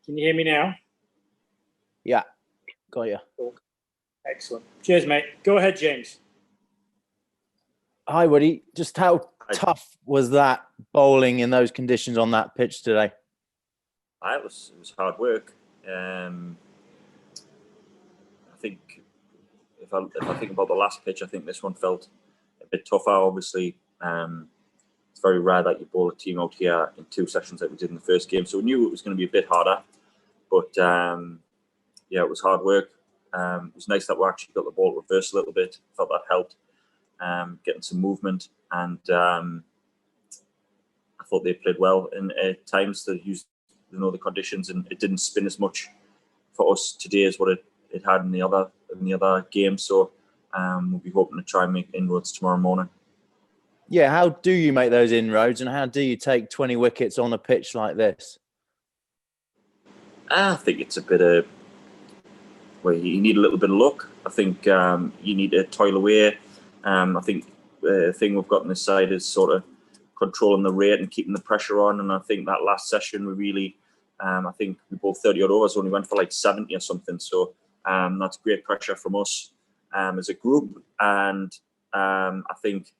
Can you hear me now? Yeah, got you. Cool. Excellent. Cheers, mate. Go ahead, James. Hi, Woody. Just how tough was that bowling in those conditions on that pitch today? It was hard work. I think if I think about the last pitch, I think this one felt a bit tougher. Obviously, it's very rare that you bowl a team out here in 2 sessions like we did in the first game. So we knew it was going to be a bit harder. But yeah, it was hard work. It was nice that we actually got the ball reversed a little bit. Felt that helped, getting some movement. And I thought they played well at times. They used the conditions, and it didn't spin as much for us today as what it had in the other games. So we'll be hoping to try and make inroads tomorrow morning. Yeah, how do you make those inroads, and how do you take 20 wickets on a pitch like this? I think it's a bit of, well, you need a little bit of luck. I think you need to toil away. I think the thing we've got on this side is sort of controlling the rate and keeping the pressure on. And I think that last session we really, I think we bowled 30 odd overs, only went for like 70 or something. So that's great pressure from us as a group. And I think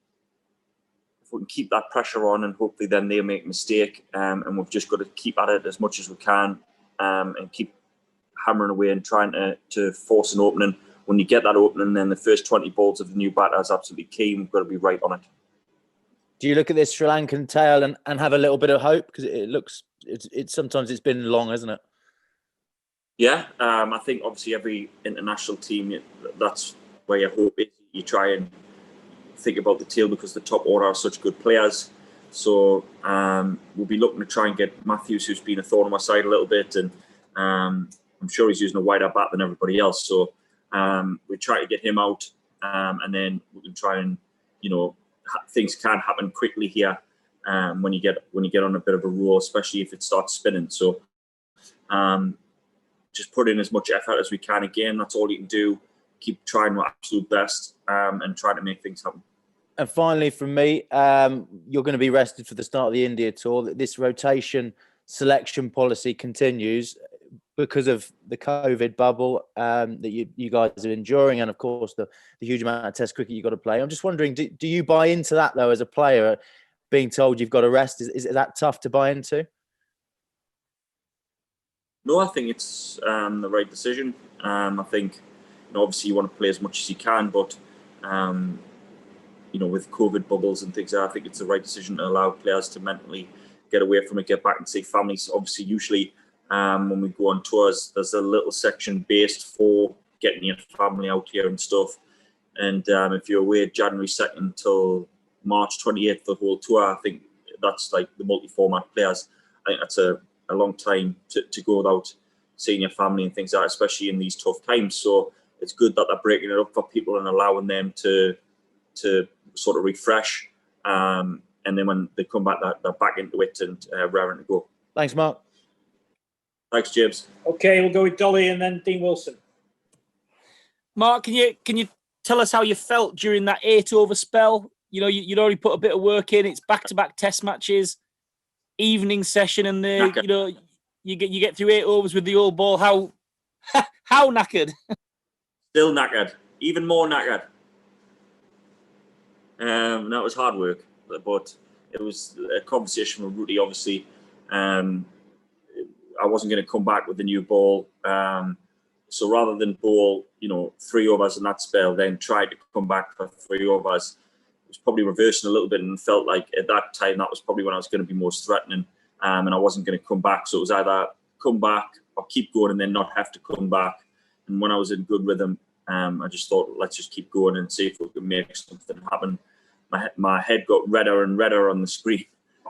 if we can keep that pressure on, and hopefully then they'll make a mistake, and we've just got to keep at it as much as we can, and keep hammering away and trying to force an opening. When you get that opening, then the first 20 balls of the new batter is absolutely key. We've got to be right on it. Do you look at this Sri Lankan tail and have a little bit of hope? Because it's sometimes it's been long, hasn't it? Yeah, I think obviously every international team, that's where your hope is. You try and think about the tail because the top order are such good players. So we'll be looking to try and get Mathews, who's been a thorn on my side a little bit, and I'm sure he's using a wider bat than everybody else. So we try to get him out, and then we can try and, things can happen quickly here when you get on a bit of a roll, especially if it starts spinning. So just put in as much effort as we can. Again, that's all you can do. Keep trying our absolute best, and try to make things happen. And finally, from me, you're going to be rested for the start of the India tour. This rotation selection policy continues because of the COVID bubble that you guys are enduring, and of course the huge amount of Test cricket you've got to play. I'm just wondering, do you buy into that though as a player, being told you've got to rest? Is that tough to buy into? No, I think it's the right decision. I think, obviously you want to play as much as you can, but with COVID bubbles and things, I think it's the right decision to allow players to mentally get away from it, get back and see families. Obviously, usually when we go on tours, there's a little section based for getting your family out here and stuff. And if you're away January 2nd till March 28th, the whole tour, I think that's like the multi-format players. I think that's a long time to go without seeing your family and things like that, especially in these tough times. So it's good that they're breaking it up for people and allowing them to sort of refresh. And then when they come back, they're back into it and raring to go. Thanks, Mark. Thanks, James. Okay, we'll go with Dolly and then Dean Wilson. Mark, can you tell us how you felt during that 8-over spell? You'd already put a bit of work in. It's back-to-back Test matches, evening session, and you get through 8 overs with the old ball. How knackered? Still knackered. Even more knackered. That was hard work, but it was a conversation with Rudy. Obviously, I wasn't going to come back with the new ball. So rather than bowl, 3 overs in that spell, then try to come back for 3 overs, it was probably reversing a little bit, and felt like at that time that was probably when I was going to be most threatening, and I wasn't going to come back. So it was either come back or keep going and then not have to come back. And when I was in good rhythm, I just thought, let's just keep going and see if we can make something happen. My head got redder and redder on the screen,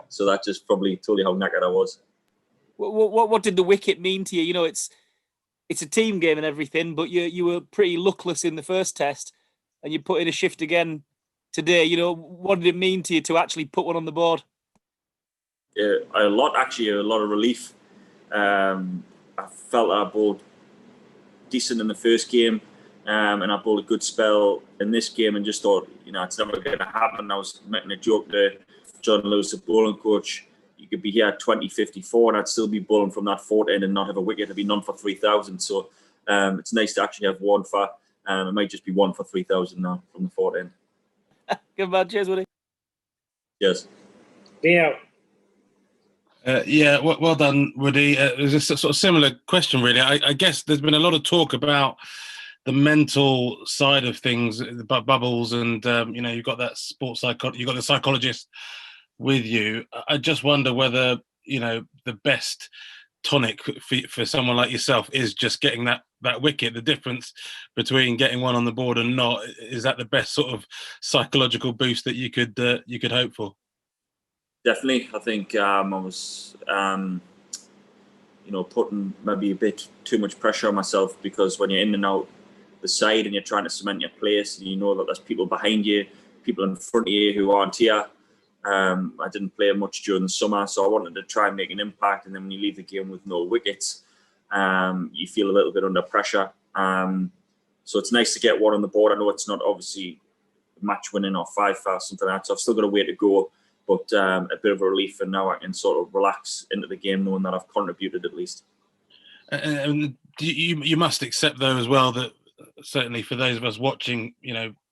so that just probably told you how knackered I was. What did the wicket mean to you? It's a team game and everything, but you were pretty luckless in the first Test, and you put in a shift again today. What did it mean to you to actually put one on the board? A lot of relief. I felt I bowled decent in the first game, and I bowled a good spell in this game, and just thought, it's never going to happen. I was making a joke to John Lewis, the bowling coach. you could be here at 20:54 and I'd still be bowling from that 14 and not have a wicket. It'd be none for 3,000. So it's nice to actually have one for. It might just be one for 3,000 now from the 14. Good man. Cheers, Woody. Yes. Dino. Yeah, well done, Woody. There's a sort of similar question, really. I guess there's been a lot of talk about the mental side of things, the bubbles, and you've got that you've got the psychologist with you. I just wonder whether the best tonic for someone like yourself is just getting that wicket. The difference between getting one on the board and not, is that the best sort of psychological boost that you could hope for? Definitely. I think I was, putting maybe a bit too much pressure on myself, because when you're in and out the side and you're trying to cement your place, and you know that there's people behind you, people in front of you who aren't here. I didn't play much during the summer, so I wanted to try and make an impact. And then when you leave the game with no wickets, you feel a little bit under pressure. So it's nice to get one on the board. I know it's not obviously match winning or 5 for something like that, so I've still got a way to go. But a bit of a relief, and now I can sort of relax into the game knowing that I've contributed at least. And you must accept, though, as well, that certainly for those of us watching,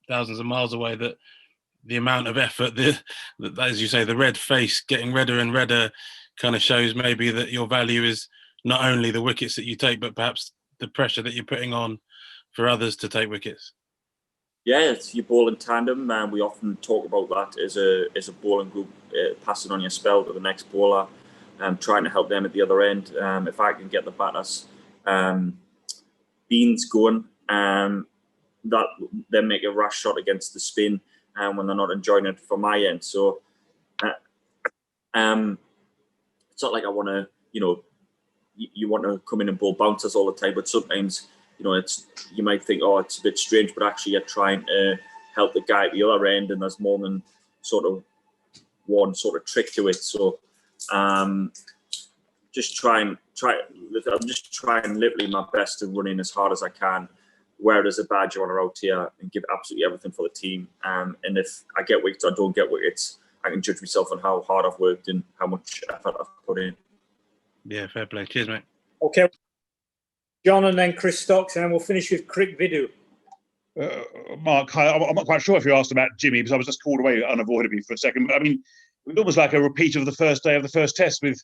thousands of miles away, that the amount of effort, as you say, the red face getting redder and redder, kind of shows maybe that your value is not only the wickets that you take, but perhaps the pressure that you're putting on for others to take wickets. Yeah, it's your bowling tandem, and we often talk about that as a bowling group, passing on your spell to the next bowler, trying to help them at the other end. If I can get the batters beans going, that then make a rash shot against the spin, when they're not enjoying it from my end. So it's not like I want to, you want to come in and bowl bouncers all the time, but sometimes, you might think, oh, it's a bit strange, but actually you're trying to help the guy at the other end, and there's more than sort of one sort of trick to it. So I'm just trying literally my best to run in as hard as I can, wear it as a badge on or out here, and give absolutely everything for the team. And if I get wickets or don't get wickets, I can judge myself on how hard I've worked and how much effort I've put in. Yeah, fair play. Cheers, mate. Okay. John and then Chris Stocks, and then we'll finish with Crick Vidu. Mark, hi. I'm not quite sure if you asked about Jimmy, because I was just called away unavoidably for a second. But I mean, it was almost like a repeat of the first day of the first test with,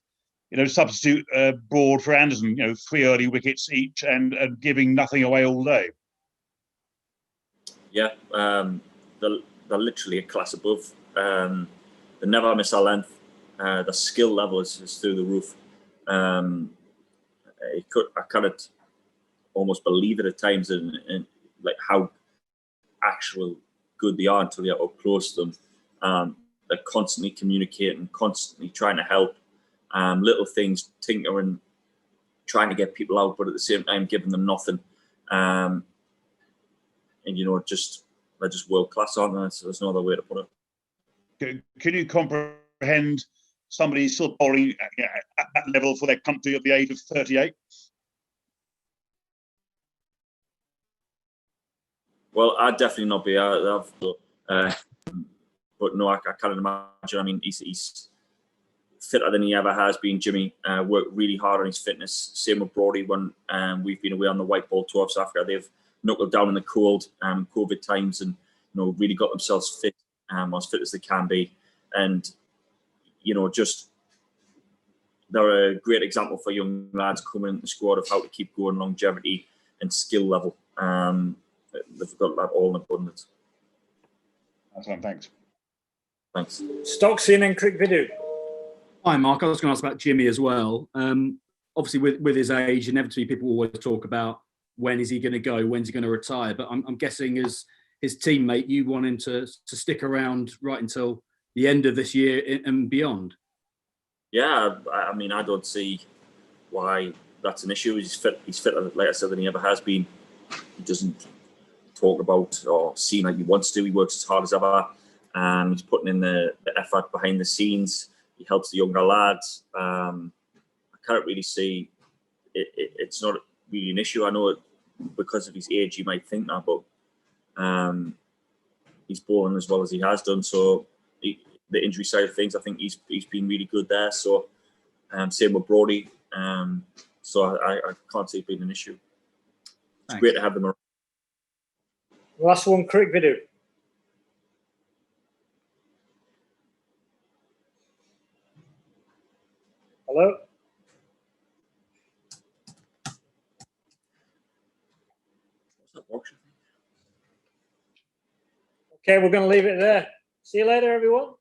substitute Broad for Anderson, 3 early wickets each, and giving nothing away all day. Yeah, they're literally a class above. They never miss a length. The skill level is through the roof. I kind of almost believe it at times, and like how actual good they are until you're up close to them. They're constantly communicating, constantly trying to help. Little things, tinkering, trying to get people out, but at the same time giving them nothing. And they're just world class, aren't they? So there's no other way to put it. Can you comprehend somebody still bowling at that level for their country at the age of 38? Well, I'd definitely not be. But no, I can't imagine. I mean, he's fitter than he ever has been. Jimmy worked really hard on his fitness. Same with Brody when we've been away on the white ball tour of South Africa. They've knuckled down in the cold, COVID times, and really got themselves fit, as fit as they can be. And just they're a great example for young lads coming into the squad of how to keep going, longevity and skill level. They've got that all in abundance. That's one. Thanks. Thanks. Stocksy and then Crick Vidu. Hi, Mark. I was going to ask about Jimmy as well. Obviously, with his age, inevitably people always talk about when is he going to go, when's he going to retire. But I'm guessing as his teammate, you want him to stick around right until the end of this year and beyond. Yeah, I mean, I don't see why that's an issue. He's fit, like I said, than he ever has been. He doesn't talk about or seem like he wants to. He works as hard as ever. He's putting in the effort behind the scenes. He helps the younger lads. I can't really see it's not really an issue. I know because of his age, you might think that, but he's bowling as well as he has done. So the injury side of things. I think he's been really good there. So same with Brody. So I can't see it being an issue. It's great to have them around. Last one, crick video. Hello? Okay, we're going to leave it there. See you later, everyone.